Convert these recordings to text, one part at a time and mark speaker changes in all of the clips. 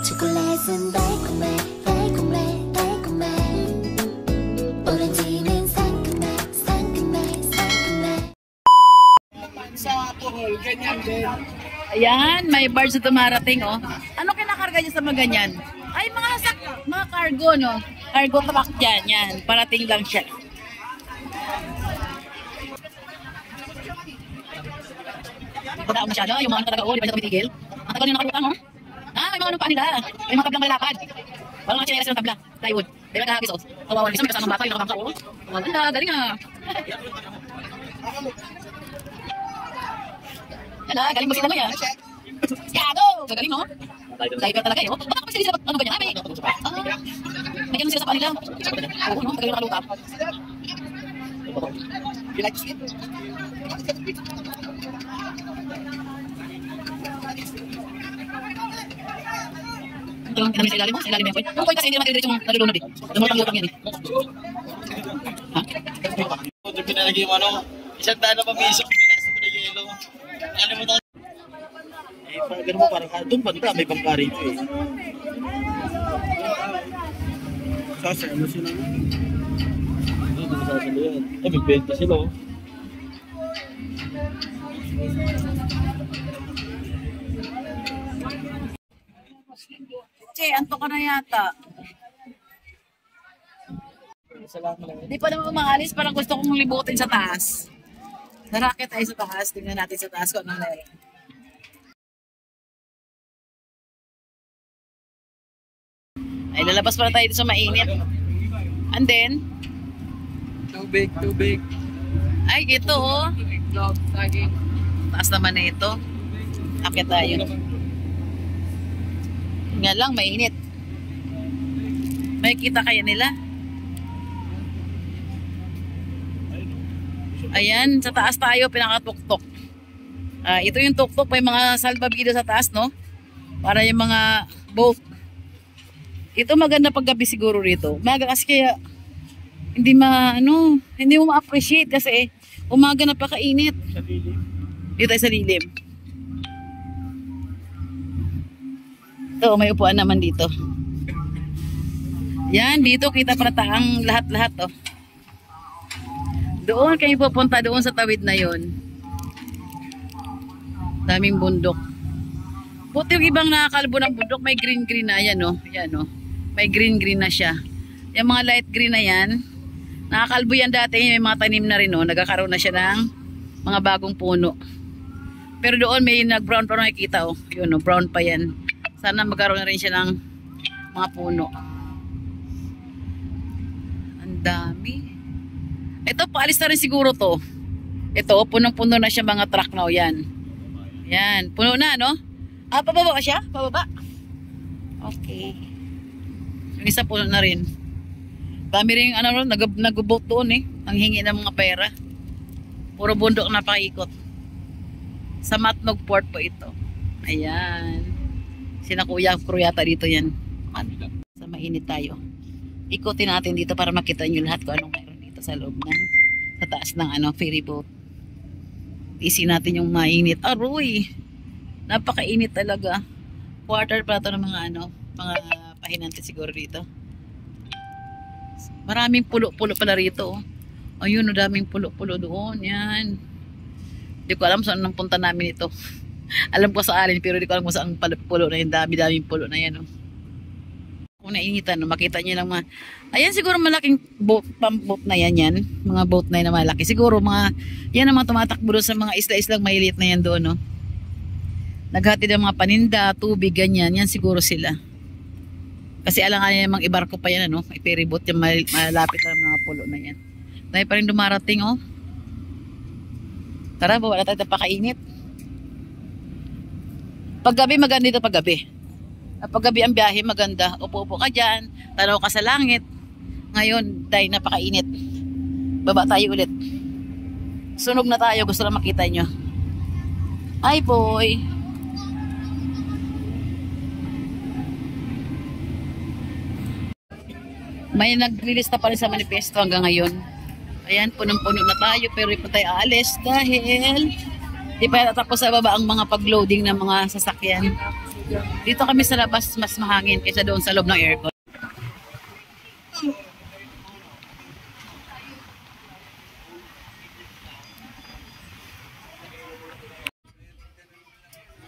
Speaker 1: 초콜릿은 달콤해 달콤해 달콤해 오렌지는 상큼해 상큼해 상큼해
Speaker 2: sa tuhol, ganyan din.
Speaker 3: Ayan, may bars na tumarating, oh. Ano kinakarga niya sa mga ganyan? Ay, mga cargo, no? Cargo truck dyan, yan. Parating lang siya. Pagkakao masyado, yung mga talaga, oh, di ba ito tumitigil? Ang tagal nyo nakalutang, oh. Ah, may mga anong paan nila. May mga tablang malalakad. Walang mga chinelas ng tabla. Plywood. Di ba kahapis, oh. Kawawan. Isang may kasamang bata, yung nakabangka, oh. Wala, galing ah. Yan ah, galing mo sila mo yan. Yago! Gagaling, no? Diver talaga, eh. Oh, baka kasi sila, ano ba niya? May ganun sila sa kanila. Oo, no? Tagal yung nakalutang.
Speaker 2: You like to sleep?
Speaker 3: Ito, kami sa ilalim mo, sa ilalim yan. Yung coin kasi hindi naman diretso yung nalulunod eh. Lumulutang yan eh. Ha?
Speaker 4: Ito pinalagay mo ano, isang daan na papiso, pinasa ko na yelo. Alam mo ito? Eh, ganun mo parang, doon banda, may pangkari ito eh. Sasa, ano sila? Hindi ko masasalo yan. Eh, may benta sila oh.
Speaker 3: Che, anto ka na yata. Hindi pa naman umaalis, parang gusto kong libutin sa taas. Narakit tayo sa taas, tingnan natin sa taas kung anong meron. Ay, lalabas pala tayo dito sa mainit. And then,
Speaker 2: Tubig.
Speaker 3: ay, ito oh.
Speaker 2: Vlog, saging.
Speaker 3: Taas naman na ito. Akit tayo. Nga lang, mainit. May kita kaya nila? Ayan, sa taas tayo, pinakatuktok. Ito yung tuktok, may mga salvavidas sa taas, no? Para yung mga boat. Ito maganda paggabi siguro rito. Umaga kasi kaya hindi mo ma-appreciate kasi umaga napakainit. Dito tayo sa lilim. Ito, may upuan naman dito. Yan, dito kita parata ang lahat-lahat, oh. Doon kayo pupunta, doon sa tawid na yon. Daming bundok. Puti yung ibang nakakalbo ng bundok, may green-green na yan, oh. Yan, oh. May green-green na siya. Yung mga light green na yan, nakakalbo yan dati, may mga tanim na rin, oh. Nagkakaroon na siya ng mga bagong puno. Pero doon may nag-brown pa nakikita, oh. Yun, oh, brown pa yan. Sana magkaroon na rin siya ng mga puno. Ang dami. Ito, paalis na rin siguro to. Ito, punong-puno na siya mga truck na, oh. Yan. Yan, puno na, no? Pababa ka siya? Pababa? Okay. Yung isa puno na rin. Dami rin, nag-boat doon eh. Ang hingi ng mga pera. Puro bundok na paikot. Sa Matnog Port po ito. Ayan. Sina Kuya yata dito yan. Sa mainit tayo. Ikutin natin dito para makita nyo lahat kung anong meron dito sa loob ng, sa taas ng ferry boat. Isin natin yung mainit. Aroy! Napakainit talaga. Quarter pa ito ng mga mga pahinante siguro dito. Maraming pulo-pulo pala rito. Ayun, daming pulo-pulo doon. Yan. Hindi ko alam saan nang punta namin ito. Alam ko sa alin pero hindi ko alam kung saan pulo na yun. Dami-daming pulo na yan. Kung nainitan, makita nyo lang mga... Ayan siguro malaking boat, pump-boat na yan. Mga boat na yan na malaki. Siguro mga... Yan ang mga tumatakbo doon sa mga isla-islang maliit na yan doon. No? Naghatid ng mga paninda, tubig, ganyan. Yan siguro sila. Kasi alangan yung mga ibarko pa yan. Ferry boat yung malapit na mga pulo na yan. Dahil pa rin dumarating. Oh. Tara, wala tayo pakainit. Paggabi maganda dito paggabi. Paggabi ang biyahe maganda. Upo-upo ka dyan, tanaw ka sa langit. Ngayon, dahil napakainit. Baba tayo ulit. Sunog na tayo, gusto na makita nyo. Ay boy. May nag-release na pa rin sa manifesto hanggang ngayon. Ayan, punong-puno na tayo pero hindi pa tayo aalis dahil di pa tapos sa baba ang mga pag-loading ng mga sasakyan. Dito kami sa labas, mas mahangin kaysa doon sa loob ng aircon.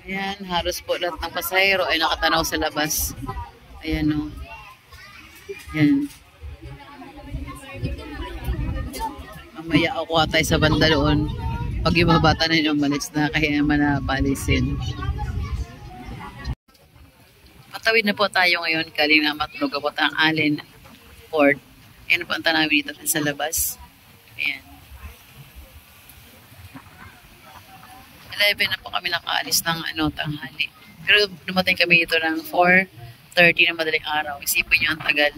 Speaker 3: Ayan, halos po lahat ng pasahero ay nakatanaw sa labas. Ayan o. Ayan. Mamaya ako tayo sa banda doon. Pag yung mga bata na yun umalis na, kaya naman na palisin. Patawid na po tayo ngayon. Kaling na matulog po ang Allen Fort. Ayan po ang tanawin dito sa labas. Ayan. 11 na po kami nakaalis ng tanghali. Pero dumating kami dito ng 4:30 na madaling araw. Isipin nyo ang tagal.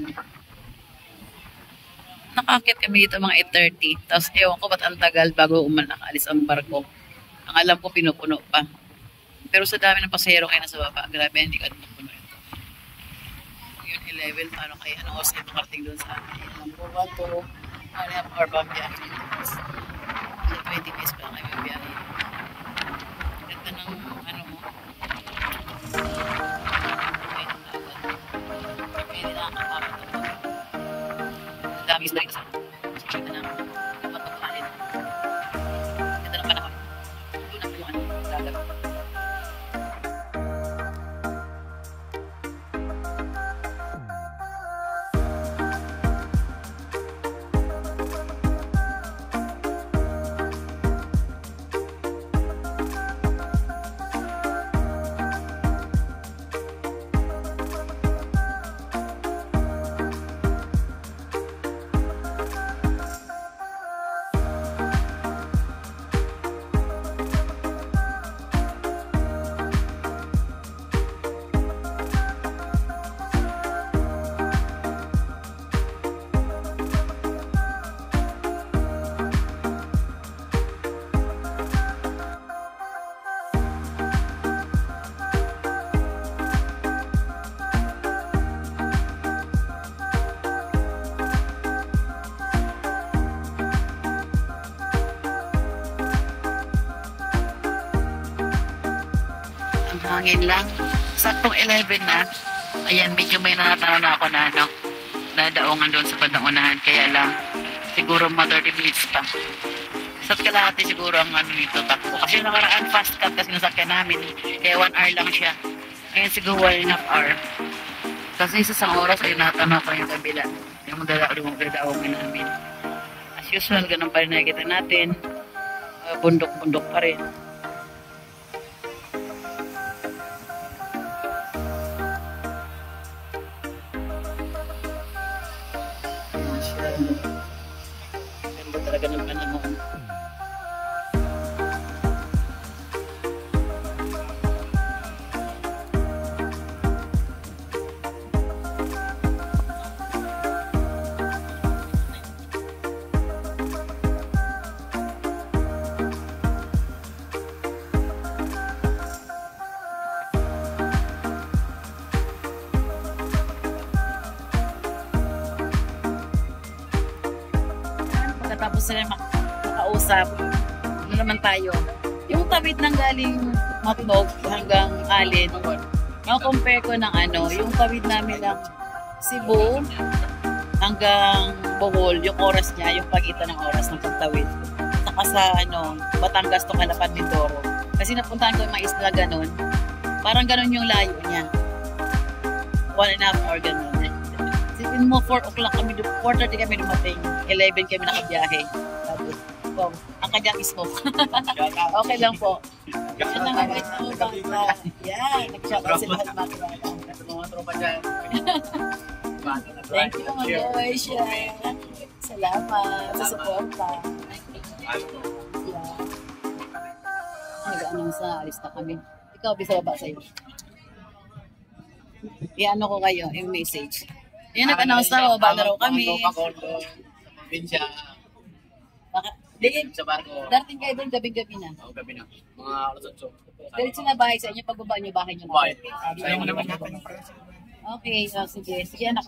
Speaker 3: Nakakit kami dito mga 8:30. Tapos ewan ko ba't ang tagal bago nakaalis ang barko. Ang alam ko pinupuno pa. Pero sa dami ng pasahero kayo nasa baba. Grabe, hindi ka pinupuno ito. Yun 11. Paano kayo? Anong oras kayo makarating doon sa akin? Alam ko ba ito? Ano yung power bomb biyahe? 20 minutes pa lang kayo biyahe. Ganda ng mo. Pwede nakakapapit ako. Ang dami isla rin sa ganda ng matapalin. Ganda ng panahon. Doon ang puluhan. Dagat. Hangin lang. Saktong 11 na. Ayan, medyo may nakatanaw na ako na dadaongan doon sa bandang unahan. Kaya lang, siguro mga 30 minutes pa. Isa't kalahati siguro ang nito takbo. Kasi nakaraan fast cut kasi nasakyan namin. Kaya 1 hour lang siya. Ngayon siguro 1.5 hour. Kasi sa isang oras ay natanaw ko yung kabila. Yung dadaongan namin. As usual, ganun pa rin nakikita natin. Bundok-bundok pa rin. Ganda talaga ng panahon. Tapos sila makausap. Ano naman tayo? Yung tawid ng galing Matnog hanggang Allen, compare ko ng yung tawid namin ng Cebu hanggang Bohol, yung oras niya, yung pagitan ng oras ng pagtawid. Saka sa Batangas to Calapan, Mindoro. Kasi napuntahan ko yung mga isla ganun. Parang ganun yung layo niya. 1.5 hour ganun. Sipin mo, 4 o'clock kami, 4:30 kami dumating, 11 kami nakabiyahe. Tapos, ang kanya mismo. Okay lang po. Yan ang agad mo, bata. Yan, nag-shoutout sila sa mga
Speaker 2: Mga tropa dyan.
Speaker 3: Thank you, Joyce. Salamat sa suporta. Nag-anong sa alis na kami. Ikaw, bisa ba sa'yo? I-ano ko kayo, yung message. Yan, nag-announce na, baba na raw kami.
Speaker 2: Pinsya.
Speaker 3: Sa barko. Darating kayo doon, gabing-gabi na.
Speaker 2: Oo, gabi na. Mga alas 8.
Speaker 3: Diretso na bahay sa inyo, pagbaba nyo, bahay nyo.
Speaker 2: Sa'yo mo naman natin.
Speaker 3: Okay, sige. Sige, anak.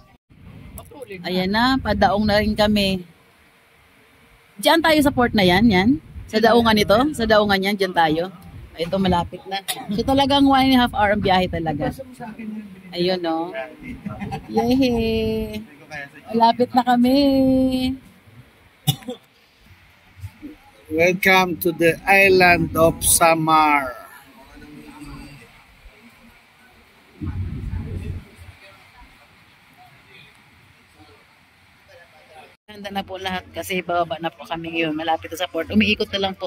Speaker 3: Ayan na, padaong na rin kami. Diyan tayo sa port na yan. Sa daungan ito, sa daungan yan, diyan tayo. Ito malapit na. So talagang 1.5 hour ang biyahe talaga. Ayun no. Yay! Malapit na kami.
Speaker 5: Welcome to the island of Samar.
Speaker 3: Handa na po lahat kasi bababa na po kami ngayon. Malapit na sa port. Umiikot na lang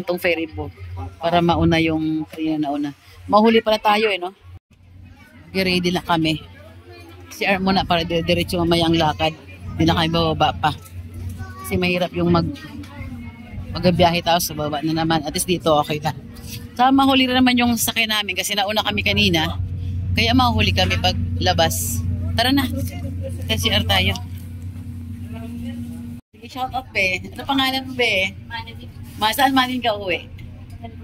Speaker 3: tong ferry boat para mauna yung nauna. Mahuli pala tayo eh, no? Ready na kami. CR muna para diretso mamaya ang lakad. Hindi na kami bababa pa. Kasi mahirap yung magbiyahe tapos bababa na naman. At least dito okay na. Saka mahuli rin naman yung sakay namin kasi nauna kami kanina. Kaya mahuli kami pag labas. Tara na. CR tayo. Sige, shout out be. Ano pangalan mo be? Saan manin ka uwi?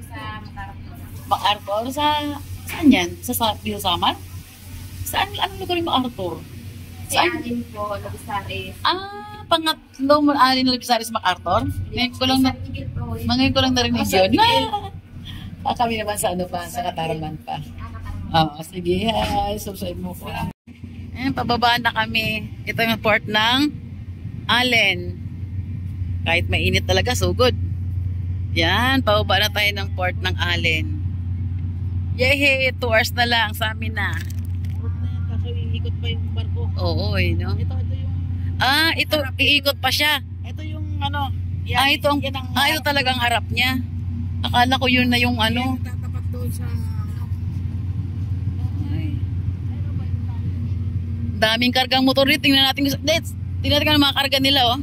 Speaker 6: Sa MacArthur.
Speaker 3: MacArthur? Saan yan? Sa Samar? Saan? Anong lugar yung MacArthur?
Speaker 6: Si Alin po, Labisares.
Speaker 3: Pangatlo mo Alin Labisares MacArthur? Ngayon ko lang narinig yun. Kami naman sa sa Kataraman pa. Sige, hi. Subscribe mo po. Ayan, pababaan na kami. Ito yung port ng Allen. Kahit mainit talaga, so good. Yan, pababa na tayo ng port ng Allen. Yay, 2 hours na lang sa amin na.
Speaker 4: Kasi iikot pa yung barko.
Speaker 3: Oo, no?
Speaker 4: Ito yung...
Speaker 3: Ito, iikot pa siya.
Speaker 4: Ito yung ano...
Speaker 3: Ito talagang harap niya. Akala ko yun na yung ano.
Speaker 4: Tatapat doon sa...
Speaker 3: Daming kargang motor dito. Tingnan natin ang mga karga nila, oh.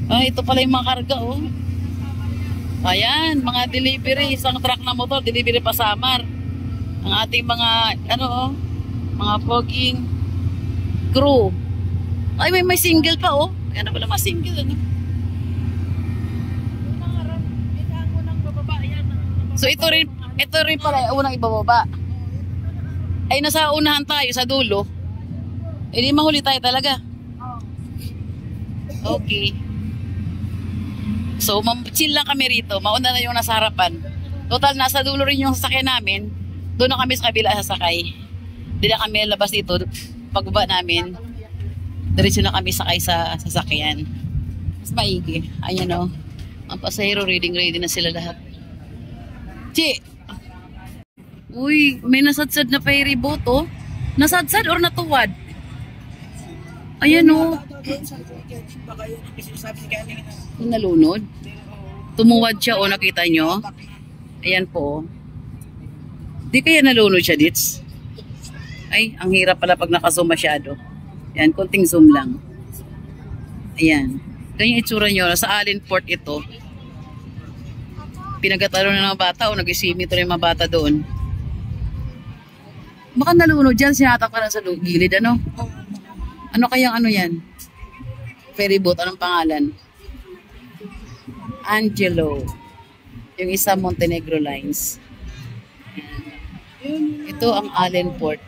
Speaker 3: Ito pala yung mga karga, oh. Ayan, mga delivery. Isang truck na motor, delivery pa Samar. Ang ating mga, mga fogging crew. Ay, may single pa, oh. Ayan na pala mga single, ano. So, ito rin pala, unang ibababa. Ay, nasa unahan tayo, sa dulo. Di mahuli tayo talaga. Okay. So, chill lang kami rito. Mauna na yung nasa harapan. Total, nasa dulo rin yung sasakyan namin. Doon na kami sa kabila sasakay. Hindi na kami labas dito. Pagbaba namin, diretso na kami sakay sa sasakyan. Mas maigi. Ayan o. Ang pasahero, ready na sila lahat. Chi! Uy, may nasadsad na ferry boat, oh. Nasadsad or natuwad? Ayan, oh. Nalunod? Tumuwad siya, oh. Nakita nyo? Ayan po, oh. Di kaya nalunod siya, Dits? Ay, ang hirap pala pag nakazoom masyado. Ayan, konting zoom lang. Ayan. Ganyan itsura nyo. Sa Allen Port ito. Pinagatalo na ng bata, o nag-swimming to ng mga bata doon. Baka nalunod dyan, sinatak ka na sa gilid, ano? Ano kayang ano yan? Ferry boat, anong pangalan? Angelo. Yung isa, Montenegro Lines. Ito ang Allen Port.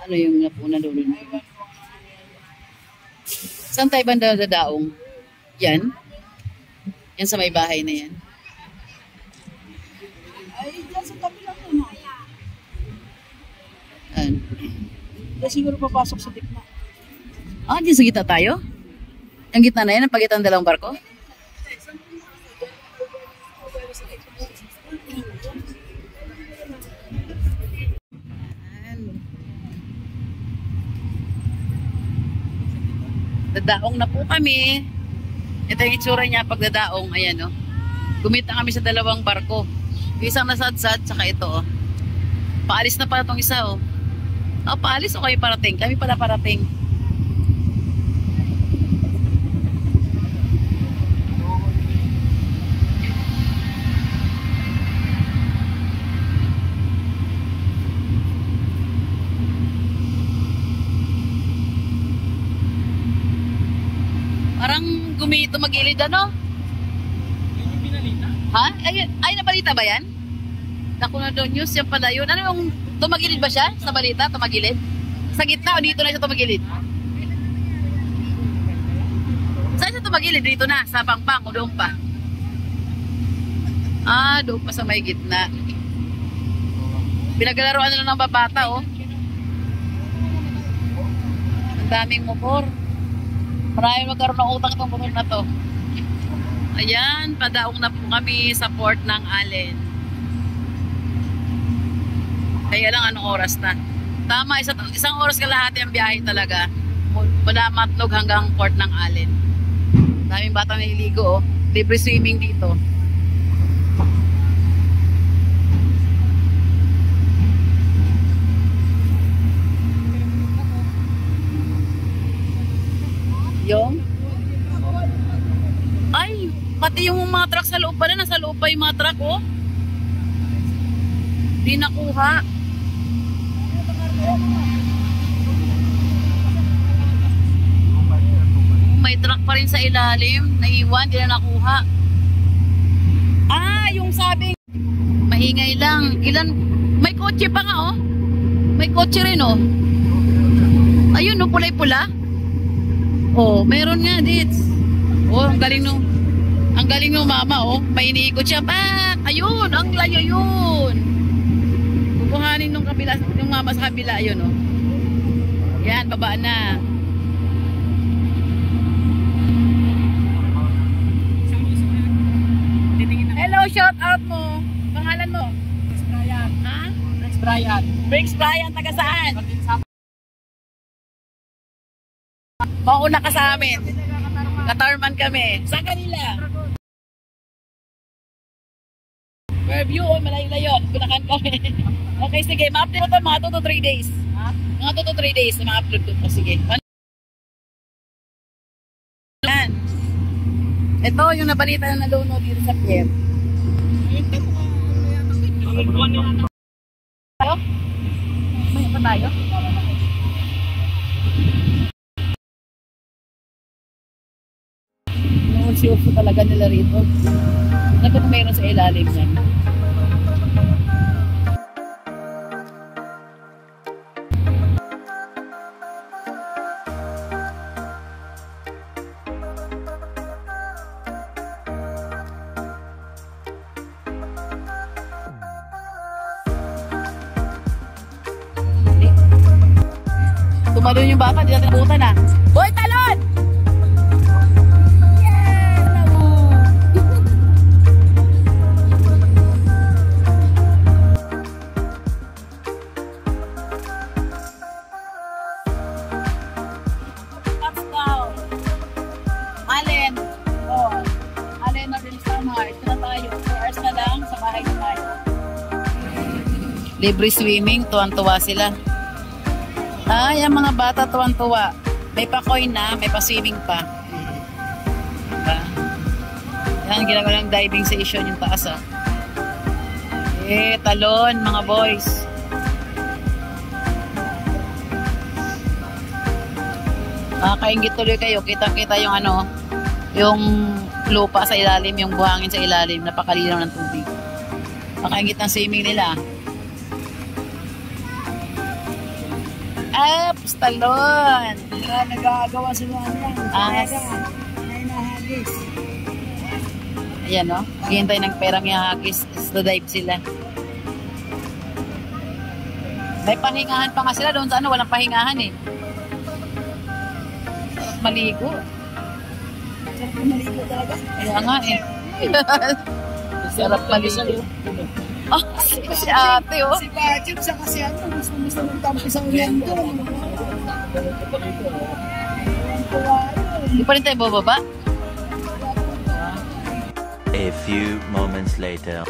Speaker 3: Ano yung nalunod? Saan tayo banda dadaong? Yan? Yan sa may bahay na yan.
Speaker 4: Ay, dyan sa tabi lang yun. Kasi siguro papasok sa gitna.
Speaker 3: Diyan sa gitna tayo? Ang gitna na yan, ang pagitan ng dalawang barko? Dadaong na po kami. Ito yung itsura niya pag dadaong. Ayan, oh. Gumita kami sa dalawang barko. Yung isang nasadsad, saka ito, oh. Paalis na pala itong isa, oh. Paalis o kayo parating? Kami pala parating. Parang gumito magilid, ano?
Speaker 4: Yun yung binalita.
Speaker 3: Ha? Ay, nabalita ba yan? Naku na doon news, yan pala yun. Ano yung tumagilid ba siya sa balita? Tumagilid? Sa gitna o dito na siya tumagilid? Saan siya tumagilid? pagilid dito na sa Pangpang o doon pa? Ah, doon pa sa may gitna. Pinaglalaroan na lang ng babata, oh. Ang daming motor. Maraming magkaroon ng utang itong motor na to. Ayan, padaong na po kami sa port ng Allen. Kaya lang anong oras na. Tama, isang oras kalahati ang biyahe talaga. Mula Matlog hanggang port ng Allen. Daming batang nililigo, oh. Libre swimming dito. Yung? Ay, pati yung mga truck sa loob pa rin. Nasa loob pa yung mga truck, oh. Di nakuha. May truck pa rin sa ilalim. Naiwan, di na nakuha. Ah, yung sabing maingay lang. Ilan? May kotse pa nga, oh. May kotse rin, oh. Ayun, oh, pulay-pula. Oh, meron nga dito. Oh, ang galing nung mama, oh. May iniikot siya. Ayun, ang layo yun. Kukuhanin nung kabila, yung mama sa kabila, ayun, oh. Yan, baba na. Hello, shout out mo. Pangalan mo?
Speaker 2: Rex Brian.
Speaker 3: Ha?
Speaker 2: Rex Brian.
Speaker 3: Rex Brian, taga saan? Mauna ka sa amin. Katarman kami. Saan kanila? Fairview, oh, malayo-layo. Bulacan kami. Okay, sige. Ma-upload ko ito mga 2 to 3 days. Ha? Mga 2 to 3 days na ma-upload ko ito. Sige. Yan. Ito yung nabalita na download dito sa Pierre. Tayo? May pa tayo? Siuso talaga nila rito. Dapat mayroon sa ilalim yan. Tumalon yung bata, di natin nabutan ah. Boy, talon! Libre swimming, tuwan-tuwa sila. Ay, ang mga bata tuwan-tuwa. May pa-coin na, may pa-swimming pa. Diba? Yan, ginagalang diving station yung taas, ah. Talon, mga boys. Kaingit tuloy kayo. Kitang-kita yung ano, yung lupa sa ilalim, yung buhangin sa ilalim. Napakalinaw ng tubig. Makaingit ng swimming nila. Talon.
Speaker 5: Nagagawa sila yan. Nahagis.
Speaker 3: Ayan, no? Hihintay ng perang ihagis. To dive sila. May pahingahan pa nga sila. Doon sa ano, walang pahingahan eh. Sarap maligo.
Speaker 5: Sarap maligo talaga.
Speaker 3: Kaya nga eh. Sarap maligo. Oh, si ate, oh.
Speaker 5: Si Bachip sa kasi ano, gusto ng tampi sa Oriento.
Speaker 3: Di pa rin tayo bababa?
Speaker 7: A few moments later.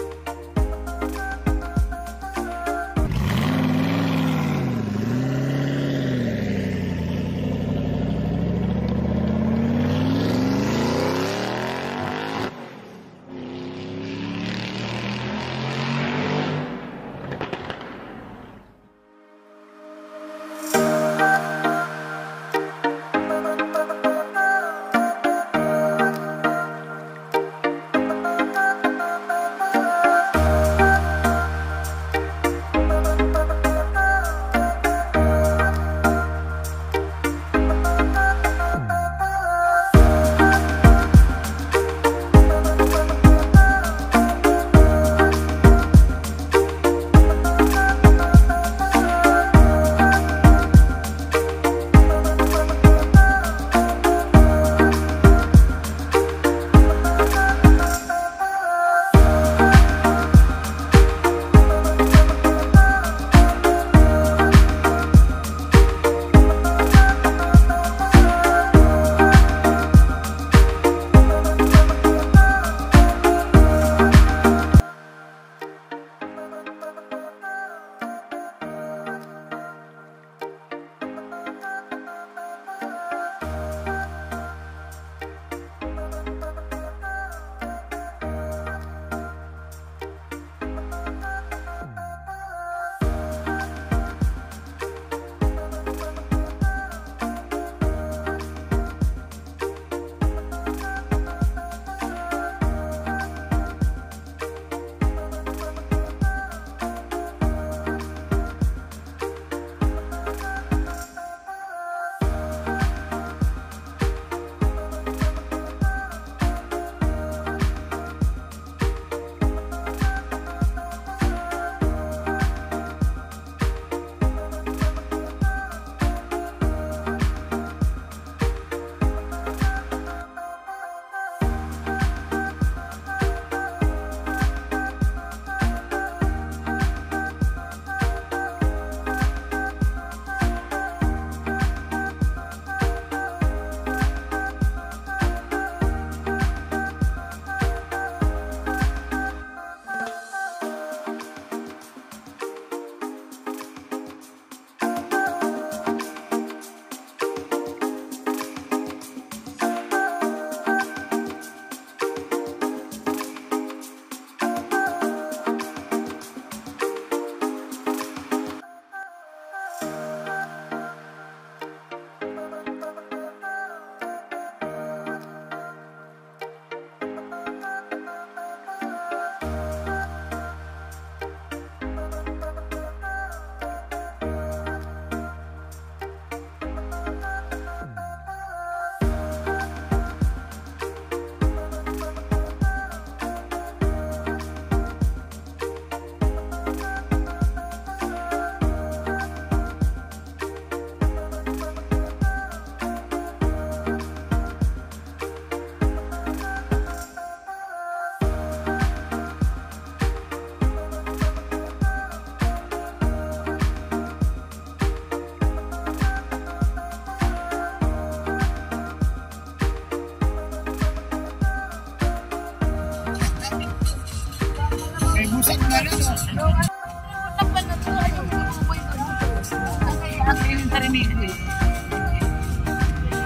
Speaker 5: May busak na rin.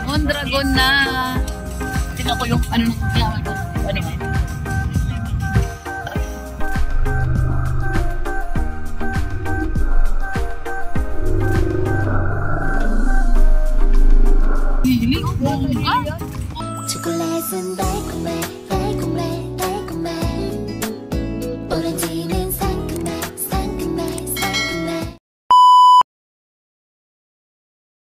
Speaker 3: Mondragon na. Tingnan ko yung ano ng flower ko. Ano ba? Hili, bongga.
Speaker 1: 초콜릿은 달콤해